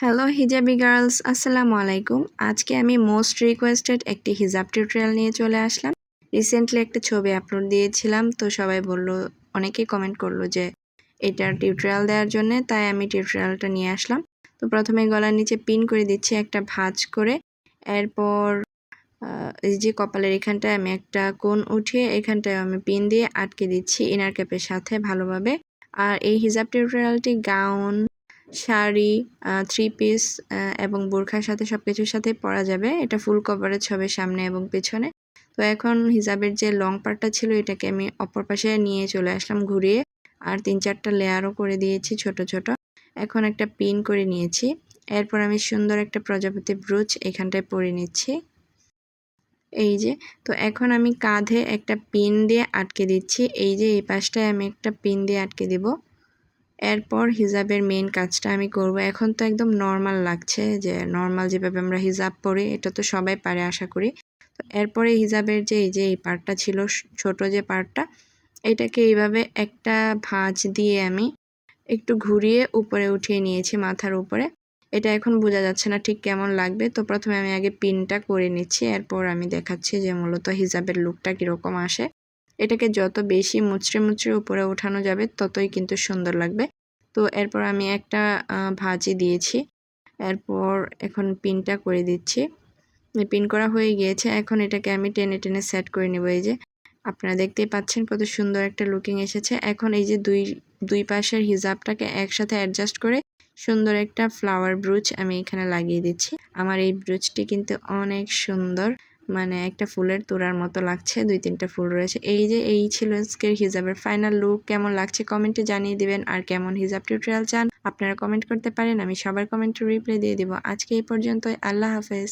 Hello hijabi girls, আসসালামু আলাইকুম। আজকে আমি মোস্ট রিকোয়েস্টেড একটি হিজাব টিউটোরিয়াল নিয়ে চলে আসলাম। রিসেন্টলি একটা ছবি আপলোড দিয়েছিলাম, তো সবাই বলল, অনেকেই কমেন্ট করলো যে এটার টিউটোরিয়াল দেওয়ার জন্য, তাই আমি টিউটোরিয়ালটা নিয়ে আসলাম। তো প্রথমে গলার নিচে পিন করে দিচ্ছি একটা ভাঁজ করে। এরপর এই যে কপালের এখানটায় আমি একটা কোণ উঠিয়ে এখানটায় আমি পিন দিয়ে আটকে দিচ্ছি ইনার ক্যাপের সাথে ভালোভাবে। আর এই হিজাব টিউটোরিয়ালটি গাউন, শাড়ি, থ্রি পিস এবং বোরখার সাথে সবকিছুর সাথে পরা যাবে। এটা ফুল কভারেজ হবে সামনে এবং পেছনে। তো এখন হিজাবের যে লং পার্টটা ছিল এটাকে আমি অপর পাশে নিয়ে চলে আসলাম ঘুরিয়ে, আর 3-4টা লেয়ারও করে দিয়েছি ছোট ছোট। এখন একটা পিন করে নিয়েছি। এরপর আমি সুন্দর একটা প্রজাপতি ব্রুচ এখানটায় পরে নিচ্ছি। এই যে, তো এখন আমি কাঁধে একটা পিন দিয়ে আটকে দিচ্ছি। এই যে এই পাশটায় আমি একটা পিন দিয়ে আটকে দিব। এরপর হিজাবের মেইন কাজটা আমি করব। এখন তো একদম নর্মাল লাগছে, যে নর্মাল যেভাবে আমরা হিজাব পরি এটা তো সবাই পারে আশা করি। তো এরপরে হিজাবের যে এই যে এই পার্টটা ছিল, ছোট যে পার্টটা, এটাকে এইভাবে একটা ভাঁজ দিয়ে আমি একটু ঘুরিয়ে উপরে উঠিয়ে নিয়েছি মাথার উপরে। এটা এখন বোঝা যাচ্ছে না ঠিক কেমন লাগবে, তো প্রথমে আমি আগে পিনটা করে নিচ্ছি, এরপর আমি দেখাচ্ছি যে মূলত হিজাবের লুকটা কীরকম আসে। এটাকে যত বেশি মুচড়ে মুচড়ে উপরে ওঠানো যাবে ততই কিন্তু সুন্দর লাগবে। তো এরপর আমি একটা ভাঁজই দিয়েছি, এরপর এখন পিনটা করে দিচ্ছি। পিন করা হয়ে গিয়েছে। এখন এটাকে আমি টেনে টেনে সেট করে নেব। এই যে আপনারা দেখতেই পাচ্ছেন কত সুন্দর একটা লুকিং এসেছে। এখন এই যে দুই পাশের হিজাবটাকে একসাথে অ্যাডজাস্ট করে সুন্দর একটা ফ্লাওয়ার ব্রুচ আমি এখানে লাগিয়ে দিচ্ছি। আমার এই ব্রুচটি কিন্তু অনেক সুন্দর, মানে একটা ফুলের তোড়ার মতো লাগছে। 2-3টা ফুল রয়েছে। এই যে এই ছিল আজকের হিজাবের ফাইনাল লুক। কেমন লাগছে কমেন্টে জানিয়ে দিবেন। আর কেমন হিজাব টিউটোরিয়াল চান আপনারা কমেন্ট করতে পারেন, আমি সবার কমেন্টে রিপ্লাই দিয়ে দিব। আজকে এই পর্যন্তই। আল্লাহ হাফেজ।